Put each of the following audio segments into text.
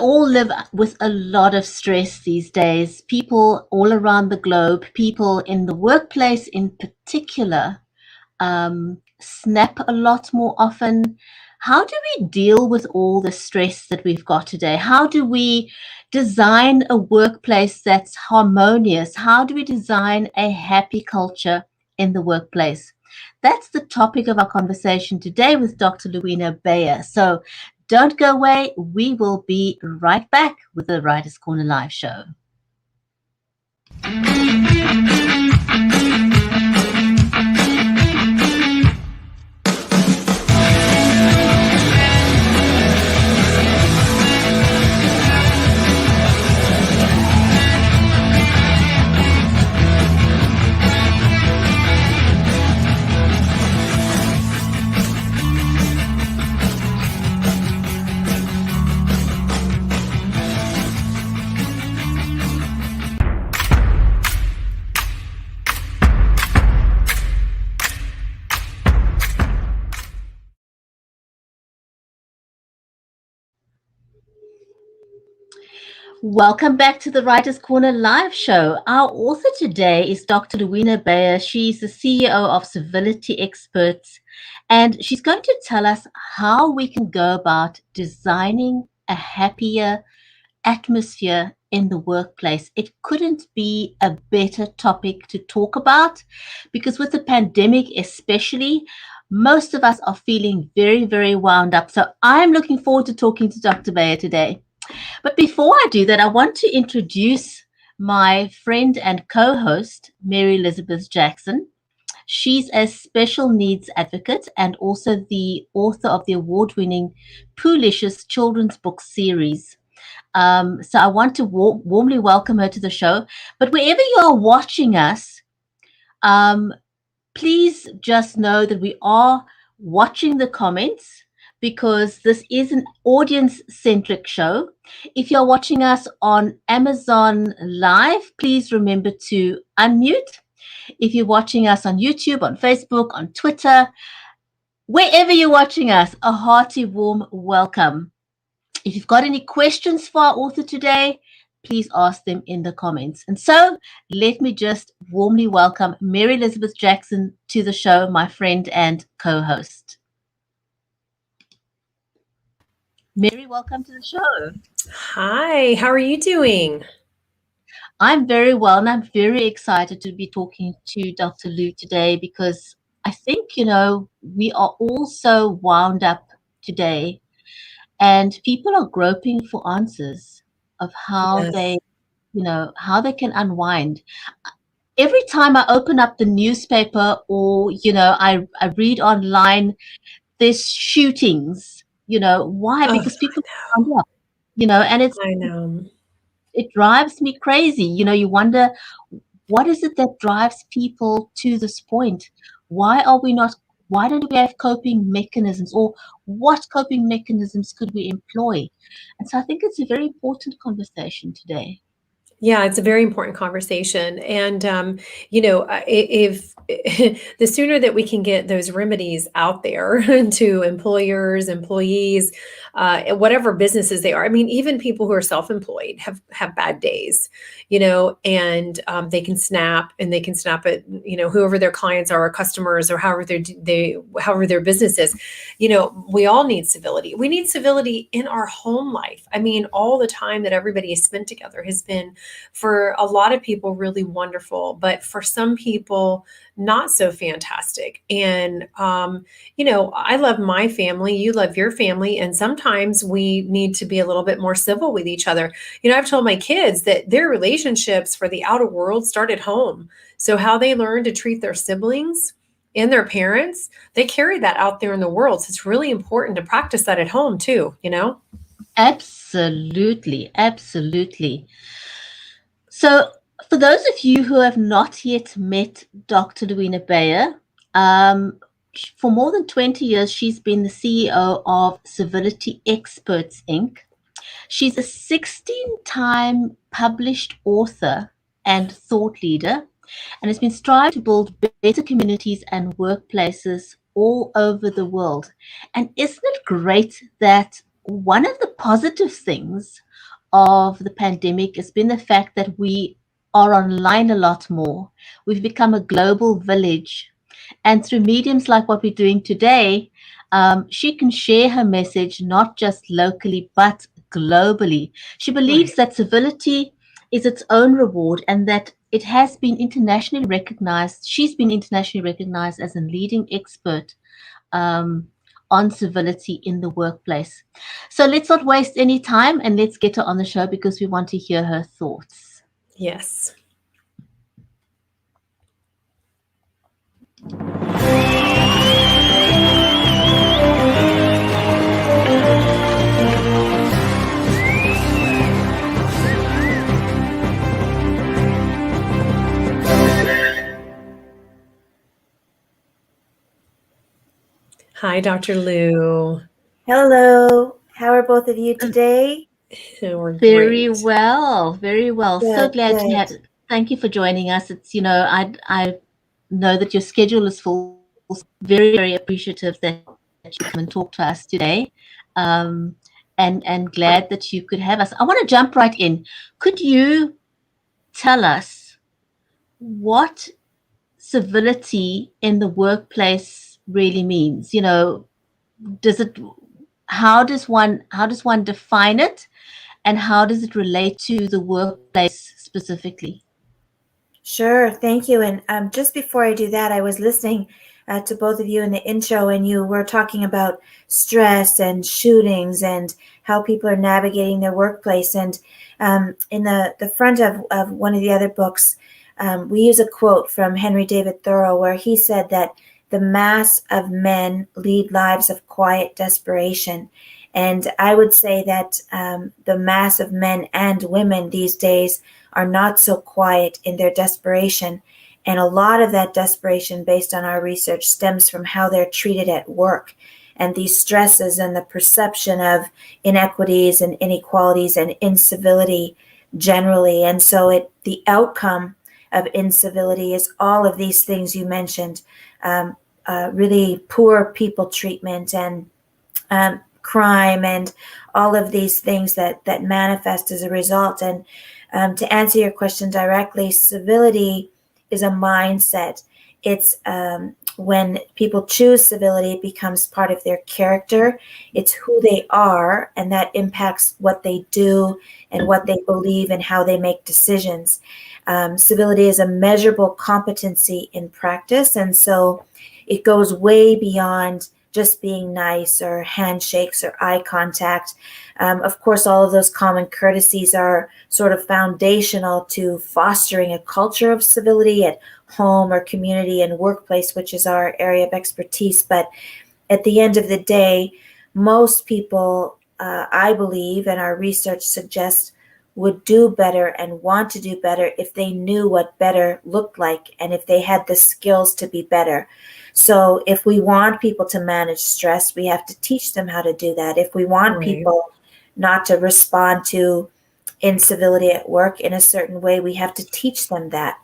all live with a lot of stress these days. People all around the globe, people in the workplace in particular, snap a lot more often. How do we deal with all the stress that we've got today? How do we design a workplace that's harmonious? How do we design a happy culture in the workplace? That's the topic of our conversation today with Dr. Lewena Bayer. So don't go away. We will be right back with the Writers' Corner live show. Welcome back to the Writers' Corner live show. Our author today is Dr. Lewena Bayer. She's the CEO of Civility Experts, and she's going to tell us how we can go about designing a happier atmosphere in the workplace. It couldn't be a better topic to talk about because with the pandemic especially, most of us are feeling very, very wound up. So I'm looking forward to talking to Dr. Bayer today. But before I do that, I want to introduce my friend and co-host, Mary Elizabeth Jackson. She's a special needs advocate and also the author of the award-winning Poolicious children's book series. So I want to warmly welcome her to the show. But wherever you are watching us, please just know that we are watching the comments because this is an audience-centric show. If you're watching us on Amazon Live, please remember to unmute. If you're watching us on YouTube, on Facebook, on Twitter, wherever you're watching us, a hearty, warm welcome. If you've got any questions for our author today, please ask them in the comments. And so let me just warmly welcome Mary Elizabeth Jackson to the show, my friend and co-host. Mary, welcome to the show. Hi, how are you doing? I'm very well, and I'm very excited to be talking to Dr. Lou today because I think, we are all so wound up today, and people are groping for answers of how Yes. how they can unwind. Every time I open up the newspaper or, I read online, there's shootings, why? Oh, Because people are wound up, and I know. it drives me crazy. You wonder, what is it that drives people to this point? Why don't we have coping mechanisms, or what coping mechanisms could we employ? And so I think it's a very important conversation today. Yeah, it's a very important conversation. And, if the sooner that we can get those remedies out there to employers, employees, whatever businesses they are. I mean, even people who are self-employed have bad days, and they can snap at, whoever their clients are, or customers, or however their business is. We all need civility. We need civility in our home life. I mean, all the time that everybody has spent together has been, for a lot of people, really wonderful, but for some people, not so fantastic. And, I love my family, you love your family, and sometimes we need to be a little bit more civil with each other. I've told my kids that their relationships for the outer world start at home. So how they learn to treat their siblings and their parents, they carry that out there in the world. So it's really important to practice that at home too, Absolutely, absolutely. So, for those of you who have not yet met Dr. Lewena Bayer, for more than 20 years, she's been the CEO of Civility Experts, Inc. She's a 16-time published author and thought leader, and has been striving to build better communities and workplaces all over the world. And isn't it great that one of the positive things of the pandemic has been the fact that we are online a lot more. We've become a global village. And through mediums like what we're doing today, she can share her message not just locally, but globally. She believes Right. that civility is its own reward and that it has been internationally recognized. She's been internationally recognized as a leading expert um, on civility in the workplace. So let's not waste any time and let's get her on the show because we want to hear her thoughts. Yes. Hi, Dr. Lou. Hello. How are both of you today? We're Very great. well, very well. So Good, glad to good. have. Thank you for joining us. It's I know that your schedule is full. Very very appreciative that you come and talk to us today, um, and glad that you could have us. I want to jump right in. Could you tell us what civility in the workplace really means? Does it? How does one define it? And how does it relate to the workplace specifically? Sure, thank you. And just before I do that, I was listening to both of you in the intro, and you were talking about stress and shootings and how people are navigating their workplace. And in the front of one of the other books, we use a quote from Henry David Thoreau where he said that the mass of men lead lives of quiet desperation. And I would say that the mass of men and women these days are not so quiet in their desperation. And a lot of that desperation, based on our research, stems from how they're treated at work and these stresses and the perception of inequities and inequalities and incivility generally. And so the outcome of incivility is all of these things you mentioned, really poor people treatment and crime and all of these things that manifest as a result. And to answer your question directly, civility is a mindset. It's when people choose civility, it becomes part of their character. It's who they are, and that impacts what they do and what they believe and how they make decisions. Civility is a measurable competency in practice, and so it goes way beyond just being nice or handshakes or eye contact. Of course, all of those common courtesies are sort of foundational to fostering a culture of civility at home or community and workplace, which is our area of expertise. But at the end of the day, most people, I believe, and our research suggests, would do better and want to do better if they knew what better looked like and if they had the skills to be better. So if we want people to manage stress, we have to teach them how to do that. If we want Right. people not to respond to incivility at work in a certain way, we have to teach them that.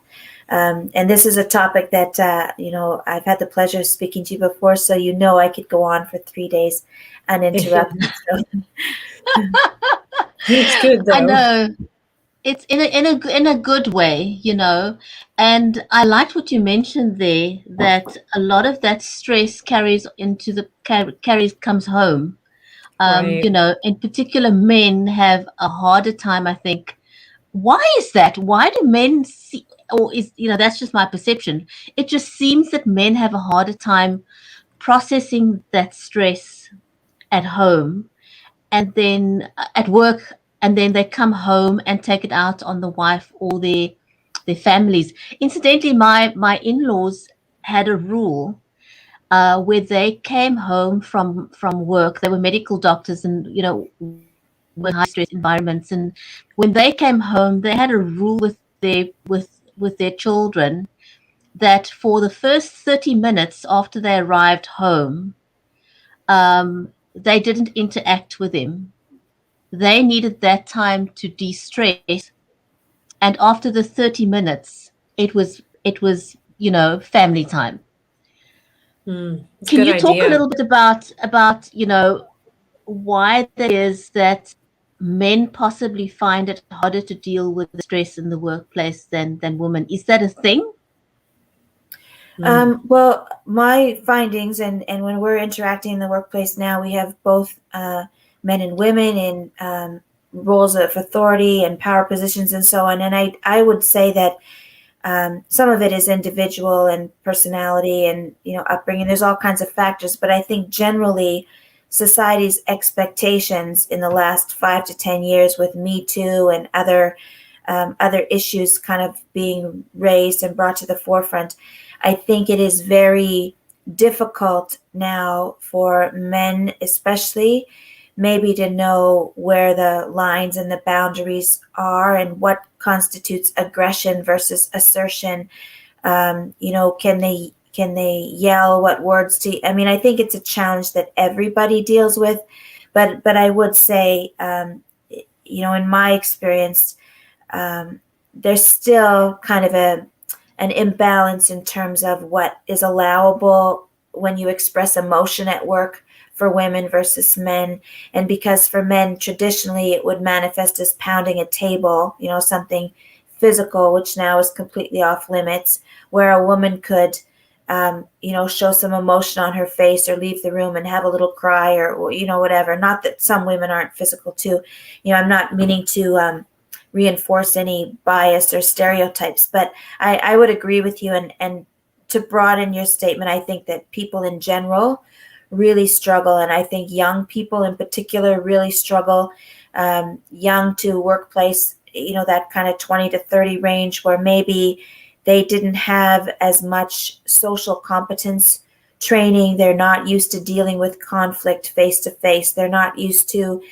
And this is a topic that, I've had the pleasure of speaking to you before, so I could go on for 3 days uninterrupted. So, It's good I though. know it's in a good way. And I liked what you mentioned there that a lot of that stress carries comes home. Right. In particular, men have a harder time, I think. Why is that? Why do men see, or that's just my perception. It just seems that men have a harder time processing that stress at home and then at work, and then they come home and take it out on the wife or their families. Incidentally, my in-laws had a rule where they came home from work. They were medical doctors, and were high stress environments. And when they came home, they had a rule with their children that for the first 30 minutes after they arrived home, they didn't interact with them. They needed that time to de-stress, and after the 30 minutes, it was family time. It's a Can good you talk a idea. little bit about why that is that men possibly find it harder to deal with the stress in the workplace than women. Is that a thing? Well, my findings, and when we're interacting in the workplace now, we have both men and women in roles of authority and power positions and so on. And I would say that some of it is individual and personality and upbringing. There's all kinds of factors, but I think generally society's expectations in the last 5 to 10 years with Me Too and other issues kind of being raised and brought to the forefront, I think it is very difficult now for men, especially, maybe to know where the lines and the boundaries are and what constitutes aggression versus assertion. Can they yell? What words to? I mean, I think it's a challenge that everybody deals with, but I would say, in my experience, there's still kind of an imbalance in terms of what is allowable when you express emotion at work for women versus men. And because for men, traditionally, it would manifest as pounding a table, something physical, which now is completely off limits, where a woman could, show some emotion on her face or leave the room and have a little cry or whatever. Not that some women aren't physical too. I'm not meaning to reinforce any bias or stereotypes, but I would agree with you. And to broaden your statement, I think that people in general really struggle. And I think young people in particular really struggle, young to workplace, that kind of 20 to 30 range, where maybe they didn't have as much social competence training. They're not used to dealing with conflict face to face. They're not used to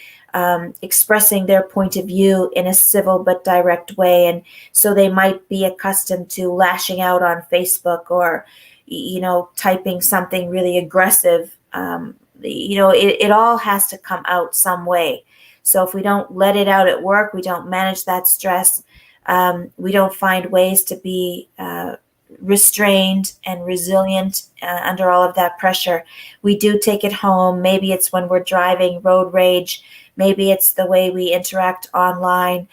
expressing their point of view in a civil but direct way. And so they might be accustomed to lashing out on Facebook or, typing something really aggressive. It all has to come out some way. So if we don't let it out at work, we don't manage that stress, we don't find ways to be restrained and resilient under all of that pressure. We do take it home. Maybe it's when we're driving, road rage. Maybe it's the way we interact online.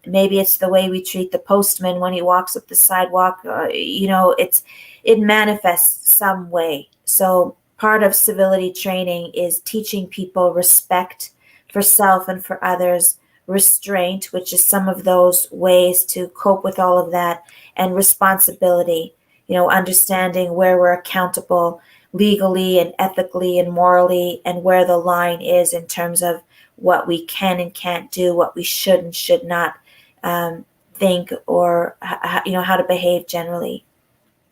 Maybe it's the way we treat the postman when he walks up the sidewalk. It manifests some way. So part of civility training is teaching people respect for self and for others, restraint, which is some of those ways to cope with all of that, and responsibility, understanding where we're accountable legally and ethically and morally, and where the line is in terms of what we can and can't do, what we should and should not think, or how to behave generally.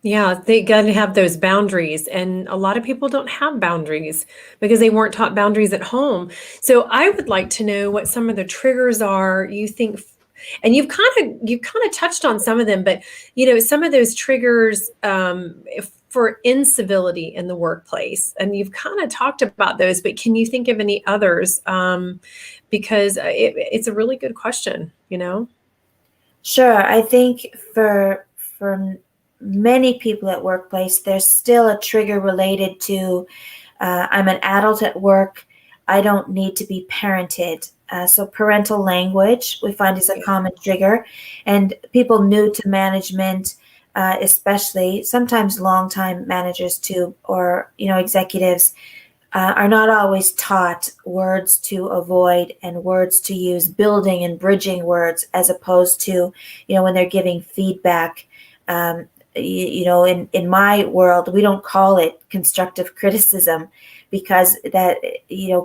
Yeah, they got to have those boundaries. And a lot of people don't have boundaries because they weren't taught boundaries at home. So I would like to know what some of the triggers are you think, and you've kind of touched on some of them, but some of those triggers for incivility in the workplace. And you've kind of talked about those, but can you think of any others? Because it's a really good question, Sure. I think for many people at workplace, there's still a trigger related to I'm an adult at work. I don't need to be parented. So parental language we find is a common trigger, and people new to management, especially sometimes longtime managers too, or executives, are not always taught words to avoid and words to use, building and bridging words, as opposed to when they're giving feedback. In my world, we don't call it constructive criticism because that,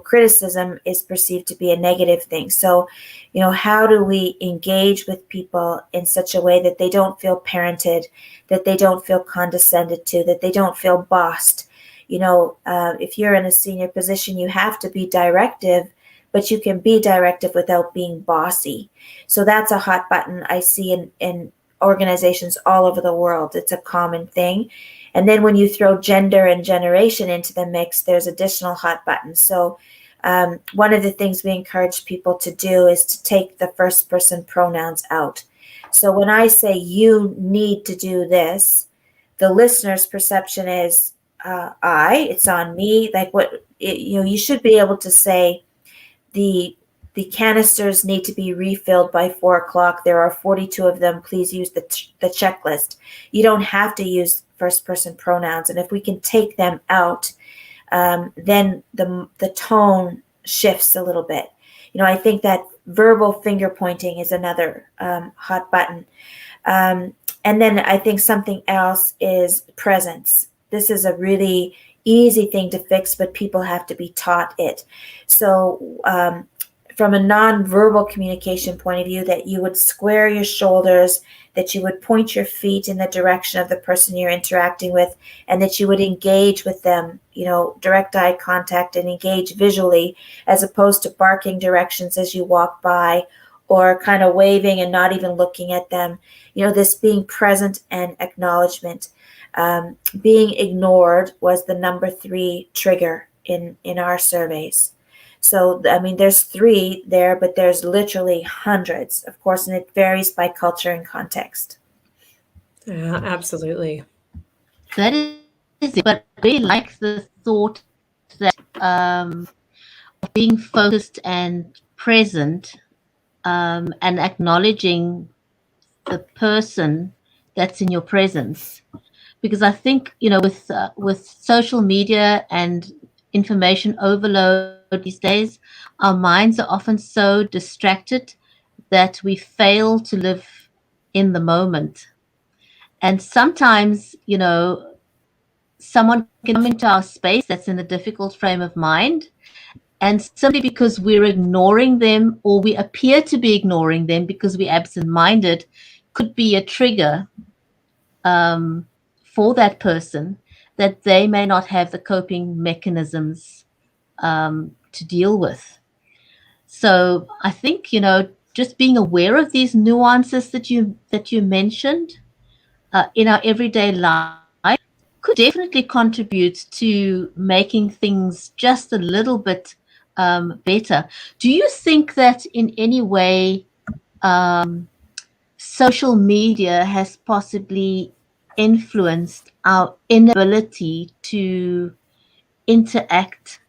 criticism is perceived to be a negative thing. So, how do we engage with people in such a way that they don't feel parented, that they don't feel condescended to, that they don't feel bossed? If you're in a senior position, you have to be directive, but you can be directive without being bossy. So that's a hot button I see in organizations all over the world. It's a common thing. And then when you throw gender and generation into the mix, there's additional hot buttons. So one of the things we encourage people to do is to take the first person pronouns out. So when I say you need to do this, the listener's perception is it's on me. Like you should be able to say the the canisters need to be refilled by 4 o'clock. There are 42 of them. Please use the checklist. You don't have to use first person pronouns. And if we can take them out, then the tone shifts a little bit. I think that verbal finger pointing is another hot button. And then I think something else is presence. This is a really easy thing to fix, but people have to be taught it. So from a nonverbal communication point of view, that you would square your shoulders, that you would point your feet in the direction of the person you're interacting with, and that you would engage with them, direct eye contact and engage visually, as opposed to barking directions as you walk by or kind of waving and not even looking at them. This being present and acknowledgement. Being ignored was the number 3 trigger in our surveys. So, there's 3 there, but there's literally hundreds, of course, and it varies by culture and context. Yeah, absolutely. That is it. But I really like the thought that being focused and present and acknowledging the person that's in your presence. Because I think, with social media and information overload these days, our minds are often so distracted that we fail to live in the moment. And sometimes, someone can come into our space that's in a difficult frame of mind, and simply because we're ignoring them, or we appear to be ignoring them because we're absent-minded, could be a trigger for that person, that they may not have the coping mechanisms to deal with. So I think, just being aware of these nuances that you mentioned in our everyday life could definitely contribute to making things just a little bit better. Do you think that in any way social media has possibly influenced our inability to interact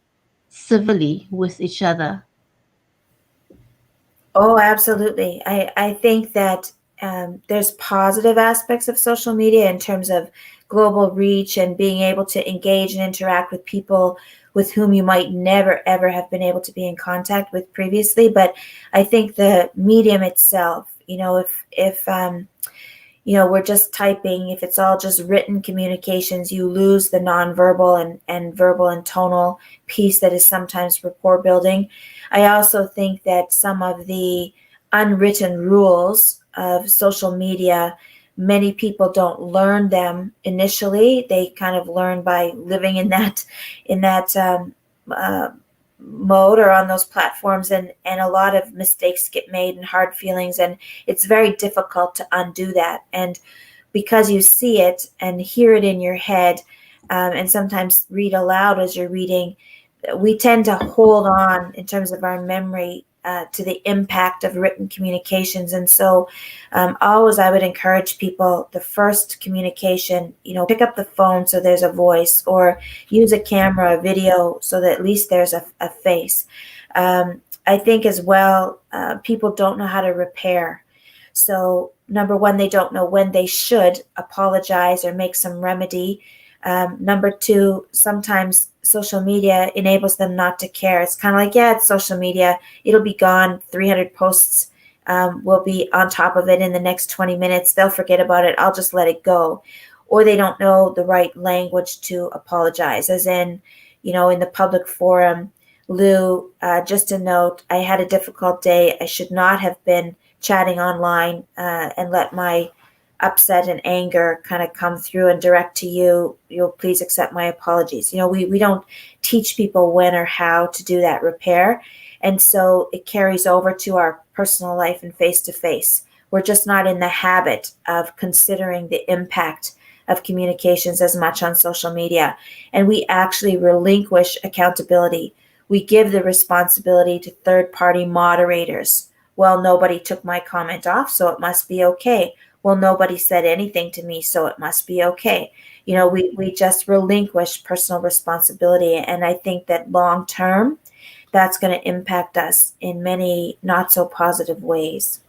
civilly with each other? Oh, absolutely. I think that there's positive aspects of social media in terms of global reach and being able to engage and interact with people with whom you might never, ever have been able to be in contact with previously. But I think the medium itself, if we're just typing, if it's all just written communications, you lose the nonverbal and verbal and tonal piece that is sometimes rapport building. I also think that some of the unwritten rules of social media, many people don't learn them initially. They kind of learn by living in that mode or on those platforms, and a lot of mistakes get made and hard feelings, and it's very difficult to undo that. And because you see it and hear it in your head, and sometimes read aloud as you're reading, we tend to hold on in terms of our memory to the impact of written communications. And so always I would encourage people, the first communication, pick up the phone so there's a voice, or use a camera, a video, so that at least there's a face. I think as well, people don't know how to repair. So number one, they don't know when they should apologize or make some remedy. Number two, sometimes social media enables them not to care. It's kind of like, yeah, it's social media. It'll be gone. 300 posts will be on top of it in the next 20 minutes. They'll forget about it. I'll just let it go. Or they don't know the right language to apologize, as in, in the public forum, Lou, just a note, I had a difficult day. I should not have been chatting online and let my upset and anger kind of come through and direct to you. You'll please accept my apologies. We don't teach people when or how to do that repair. And so it carries over to our personal life and face-to-face. We're just not in the habit of considering the impact of communications as much on social media. And we actually relinquish accountability. We give the responsibility to third-party moderators. Well, nobody took my comment off, so it must be okay. Well, nobody said anything to me, so it must be okay. We just relinquish personal responsibility. And I think that long term, that's going to impact us in many not so positive ways.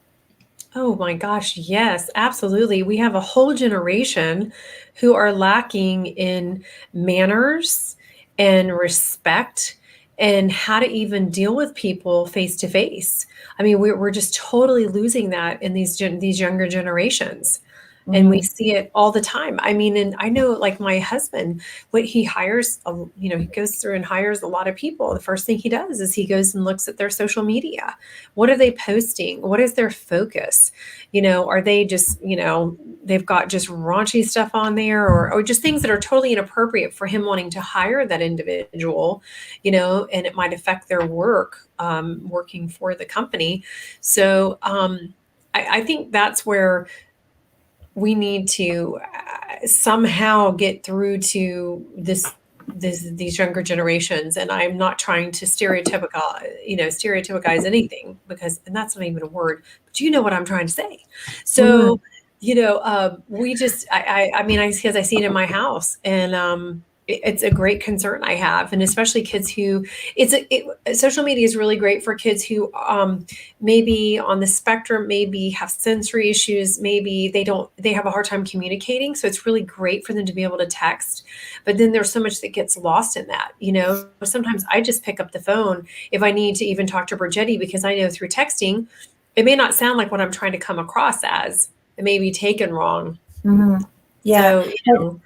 Oh my gosh, yes, absolutely. We have a whole generation who are lacking in manners and respect and how to even deal with people face to face. I mean, we're just totally losing that in these younger generations. And we Mhm. see it all the time. I mean, and I know like my husband, what he hires, he goes through and hires a lot of people. The first thing he does is he goes and looks at their social media. What are they posting? What is their focus? Are they just, they've got just raunchy stuff on there, or just things that are totally inappropriate for him wanting to hire that individual, and it might affect their work, working for the company. So I think that's where we need to somehow get through to these younger generations. And I'm not trying to stereotypize anything, and that's not even a word, but you know what I'm trying to say. Mhm. So, we just, because I see it in my house, and it's a great concern I have, and especially kids who social media is really great for kids who maybe on the spectrum, maybe have sensory issues, maybe they have a hard time communicating. So it's really great for them to be able to text. But then there's so much that gets lost in that. Sometimes I just pick up the phone if I need to even talk to Brigetti, because I know through texting, it may not sound like what I'm trying to come across as. It may be taken wrong. Mhm. Yeah. So,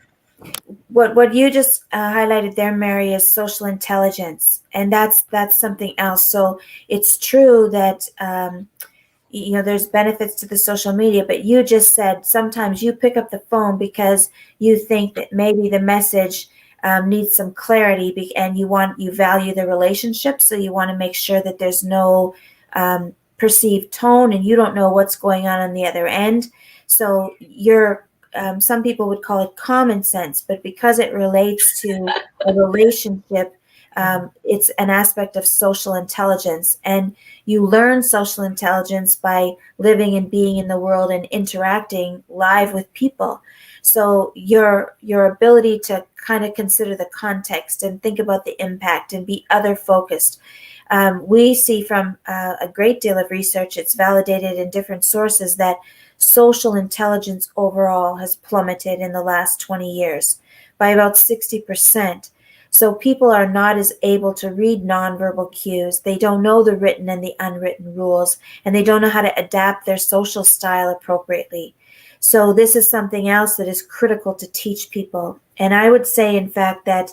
What you just highlighted there, Mary, is social intelligence, and that's something else. So it's true that there's benefits to the social media, but you just said sometimes you pick up the phone because you think that maybe the message needs some clarity, and you value the relationship, so you want to make sure that there's no perceived tone, and you don't know what's going on the other end. So you're some people would call it common sense, but because it relates to a relationship, it's an aspect of social intelligence. And you learn social intelligence by living and being in the world and interacting live with people. So your ability to kind of consider the context and think about the impact and be other focused. We see from a great deal of research, it's validated in different sources, that social intelligence overall has plummeted in the last 20 years by about 60%. So people are not as able to read nonverbal cues. They don't know the written and the unwritten rules, and they don't know how to adapt their social style appropriately. So this is something else that is critical to teach people. And I would say, in fact, that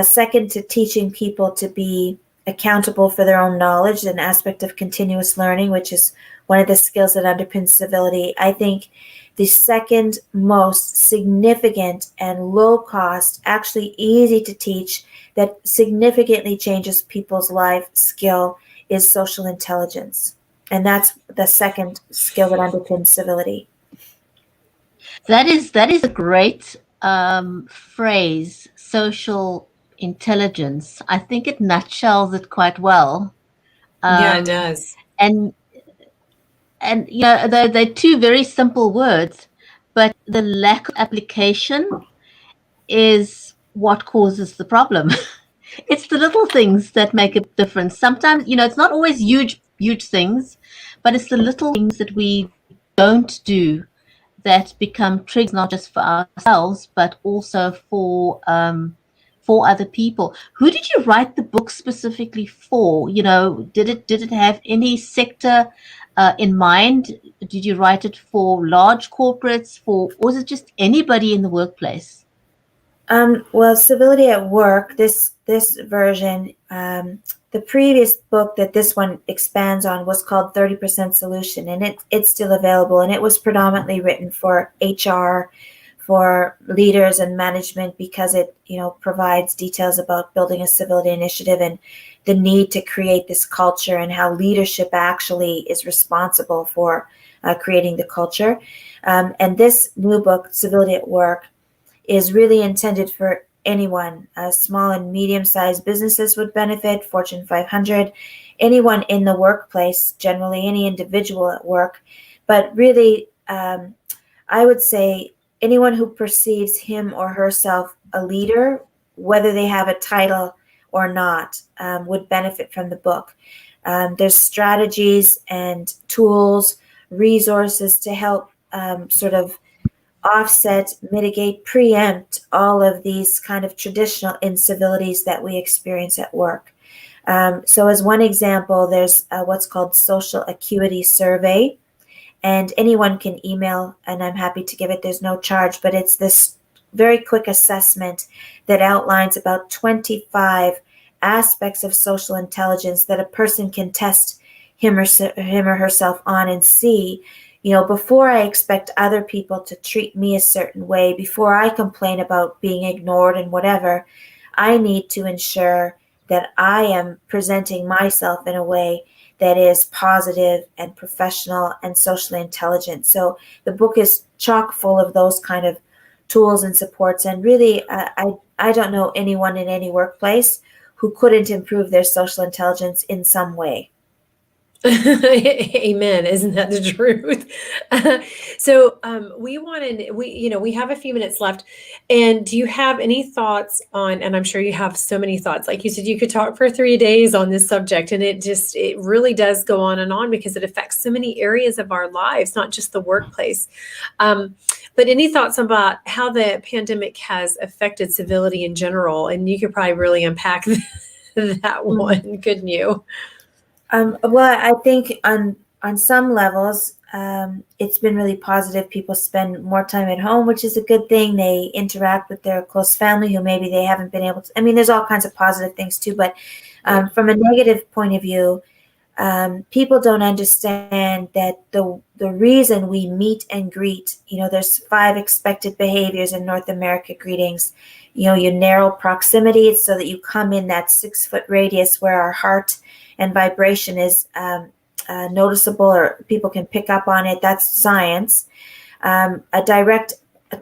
second to teaching people to be accountable for their own knowledge, an aspect of continuous learning, which is one of the skills that underpins civility, I think the second most significant and low cost, actually easy to teach, that significantly changes people's life skill is social intelligence. And that's the second skill that underpins civility. That is a great phrase, social intelligence. I think it nutshells it quite well. yeah, it Um, does. and they're two very simple words, but the lack of application is what causes the problem. It's the little things that make a difference. Sometimes, it's not always huge things, but it's the little things that we don't do that become triggers, not just for ourselves, but also for other people. Who did you write the book specifically for? Did it have any sector in mind? Did you write it for large corporates, or was it just anybody in the workplace? Well, Civility at Work, this version, the previous book that this one expands on was called 30% Solution, and it's still available, and it was predominantly written for HR, for leaders and management, because it provides details about building a civility initiative and the need to create this culture, and how leadership actually is responsible for creating the culture. And this new book, Civility at Work, is really intended for anyone. Small and medium-sized businesses would benefit, Fortune 500, anyone in the workplace, generally any individual at work. But really, I would say anyone who perceives him or herself a leader, whether they have a title or not would benefit from the book. There's strategies and tools, resources to help sort of offset, mitigate, preempt all of these kind of traditional incivilities that we experience at work. So as one example, there's what's called social acuity survey, and anyone can email, and I'm happy to give it. There's no charge, but it's this very quick assessment that outlines about 25 aspects of social intelligence that a person can test him or herself on and see, before I expect other people to treat me a certain way, before I complain about being ignored and whatever, I need to ensure that I am presenting myself in a way that is positive and professional and socially intelligent. So the book is chock full of those kind of tools and supports. And really, I don't know anyone in any workplace who couldn't improve their social intelligence in some way. Amen. Isn't that the truth? So we have a few minutes left. And do you have any thoughts on, and I'm sure you have so many thoughts, like you said, you could talk for 3 days on this subject, and it really does go on and on because it affects so many areas of our lives, not just the workplace. But any thoughts about how the pandemic has affected civility in general? And you could probably really unpack that one, couldn't you? Well, I think on some levels, it's been really positive. People spend more time at home, which is a good thing. They interact with their close family who maybe they haven't been able to. I mean, there's all kinds of positive things too, but from a negative point of view, people don't understand that the reason we meet and greet, there's 5 expected behaviors in North America greetings. You narrow proximity, it's so that you come in that 6-foot radius where our heart and vibration is noticeable, or people can pick up on it. That's science. A direct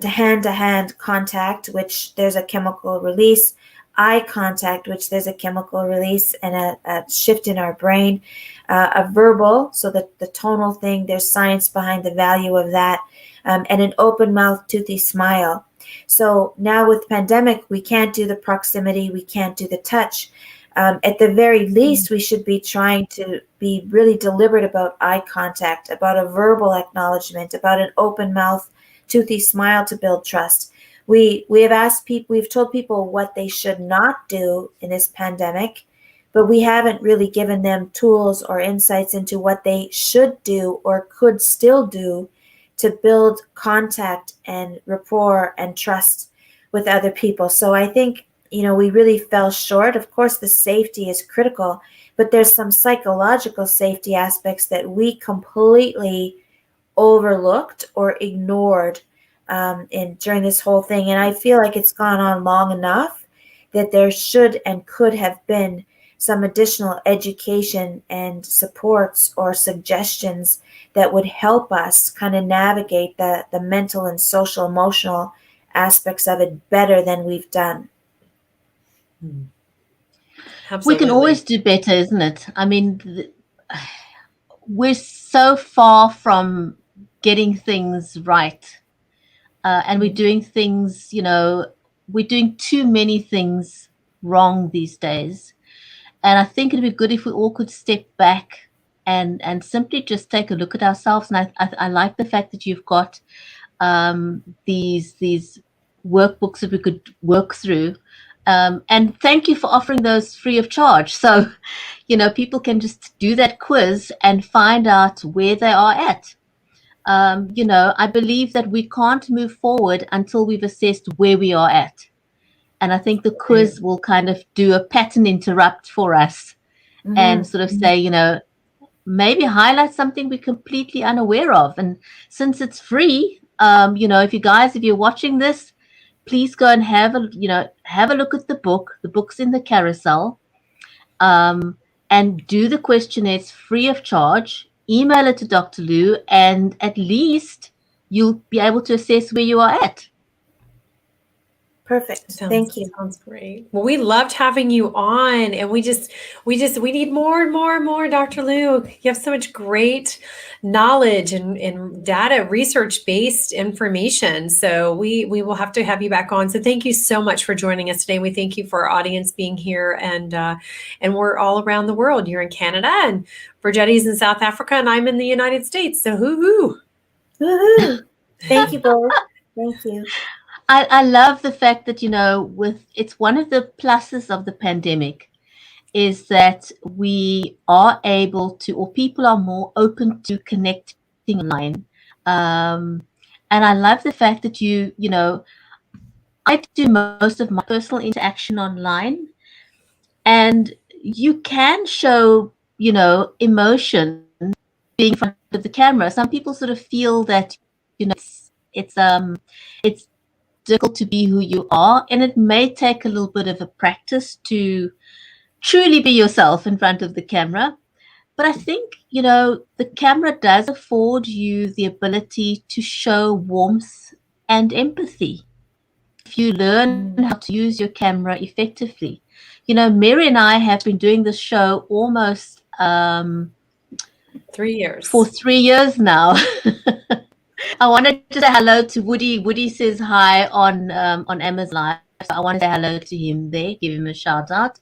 hand-to-hand contact, which there's a chemical release. Eye contact, which there's a chemical release and a shift in our brain. A verbal, so that the tonal thing, there's science behind the value of that. And an open mouth, toothy smile. So now with pandemic, we can't do the proximity, we can't do the touch. At the very least, we should be trying to be really deliberate about eye contact, about a verbal acknowledgement, about an open mouth, toothy smile to build trust. We have asked people, we've told people what they should not do in this pandemic, but we haven't really given them tools or insights into what they should do or could still do to build contact and rapport and trust with other people. So I think, we really fell short. Of course, the safety is critical, but there's some psychological safety aspects that we completely overlooked or ignored during this whole thing. And I feel like it's gone on long enough that there should and could have been some additional education and supports or suggestions that would help us kind of navigate the mental and social emotional aspects of it better than we've done. We can always do better, isn't it? I mean, we're so far from getting things right. And we're doing things, we're doing too many things wrong these days. And I think it'd be good if we all could step back and simply just take a look at ourselves. And I like the fact that you've got these workbooks that we could work through. And thank you for offering those free of charge. So, people can just do that quiz and find out where they are at. I believe that we can't move forward until we've assessed where we are at. And I think the quiz will kind of do a pattern interrupt for us and sort of say, maybe highlight something we're completely unaware of. And since it's free, if you're watching this, please go and have a look at the book. The book's in the carousel, and do the questionnaires free of charge. Email it to Dr. Lou, and at least you'll be able to assess where you are at. Perfect. Sounds Thank you. sounds great. Well, we loved having you on, and we need more and more and more, Dr. Lou. You have so much great knowledge and data research-based information. So we will have to have you back on. So thank you so much for joining us today. We thank you for our audience being here, and we're all around the world. You're in Canada, and Bridgetti's in South Africa, and I'm in the United States. So hoo-hoo. Woohoo! Thank you both. Thank you. I love the fact that, it's one of the pluses of the pandemic is that we are able to, or people are more open to connecting online. And I love the fact that I do most of my personal interaction online, and you can show, emotion being in front of the camera. Some people sort of feel that, it's difficult to be who you are, and it may take a little bit of a practice to truly be yourself in front of the camera. But I think, the camera does afford you the ability to show warmth and empathy if you learn how to use your camera effectively. Mary and I have been doing this show almost 3 years. for 3 years now. I wanted to say hello to Woody. Woody says hi on Amazon Live. So I want to say hello to him there, give him a shout out.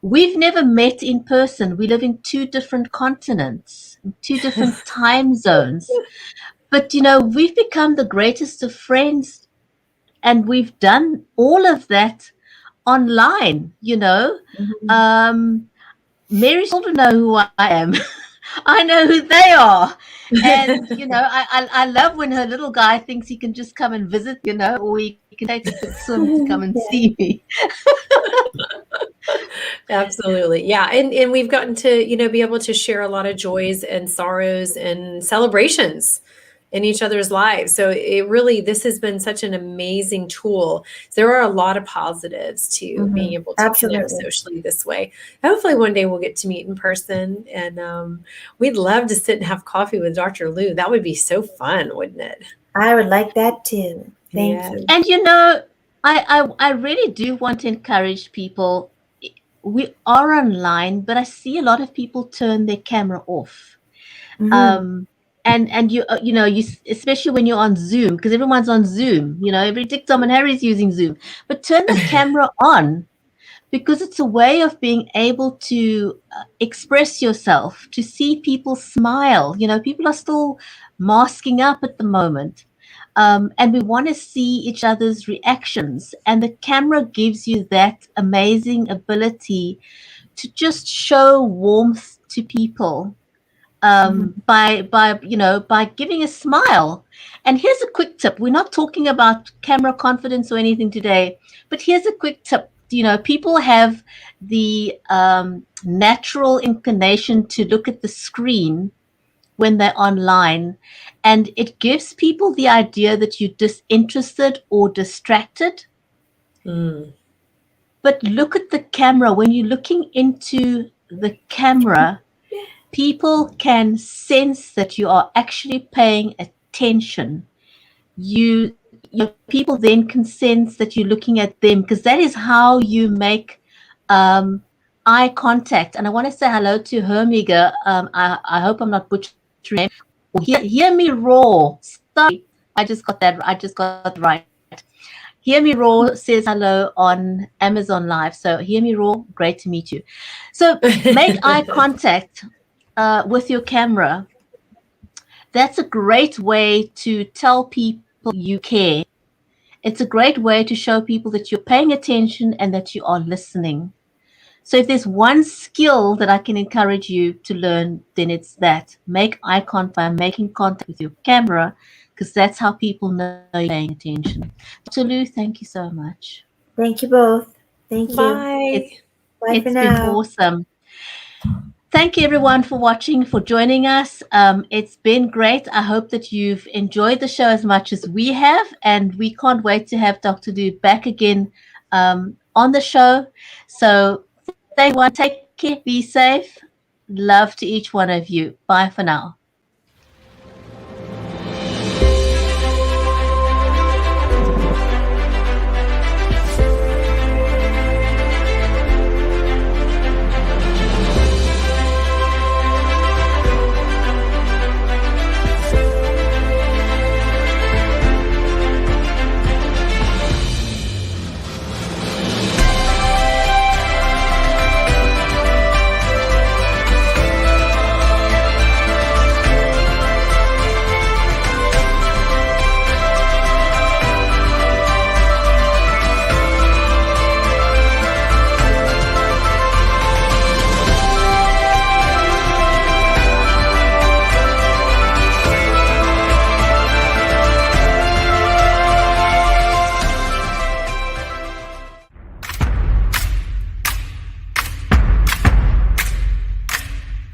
We've never met in person. We live in 2 different continents, 2 different time zones. But, we've become the greatest of friends, and we've done all of that online, Mary's children know who I am. I know who they are. And, I love when her little guy thinks he can just come and visit, or he can take a quick swim to come and see me. Absolutely. Yeah. And we've gotten to, be able to share a lot of joys and sorrows and celebrations in each other's lives. So this has been such an amazing tool. There are a lot of positives to being able to connect socially this way. Hopefully one day we'll get to meet in person, and we'd love to sit and have coffee with Dr. Lou. That would be so fun, wouldn't it? I would like that too. Thank you. And I really do want to encourage people. We are online, but I see a lot of people turn their camera off. And you especially when you're on Zoom, because everyone's on Zoom, every Dick, Tom, and Harry's using Zoom, but turn the camera on, because it's a way of being able to express yourself, to see people smile. People are still masking up at the moment. And we want to see each other's reactions, and the camera gives you that amazing ability to just show warmth to people by giving a smile. And here's a quick tip. We're not talking about camera confidence or anything today, but here's a quick tip. People have the natural inclination to look at the screen when they're online, and it gives people the idea that you're disinterested or distracted. But look at the camera. When you're looking into the camera, people can sense that you are actually paying attention. People then can sense that you're looking at them, because that is how you make eye contact. And I want to say hello to Hermiga. I hope I'm not butchering your name. Hear me roar. Sorry, I just got that right. Hear Me Roar says hello on Amazon Live. So Hear Me Roar, great to meet you. So make eye contact with your camera. That's a great way to tell people you care. It's a great way to show people that you're paying attention and that you are listening. So if there's one skill that I can encourage you to learn, then it's that. Make eye contact by making contact with your camera, because that's how people know you're paying attention. Dr. Lou, thank you so much. Thank you both. Thank you. Bye. Bye for It's now. been awesome. Thank you, everyone, for watching, for joining us. It's been great. I hope that you've enjoyed the show as much as we have, and we can't wait to have Dr. Lou back again on the show. So thank you, everyone. Take care. Be safe. Love to each one of you. Bye for now.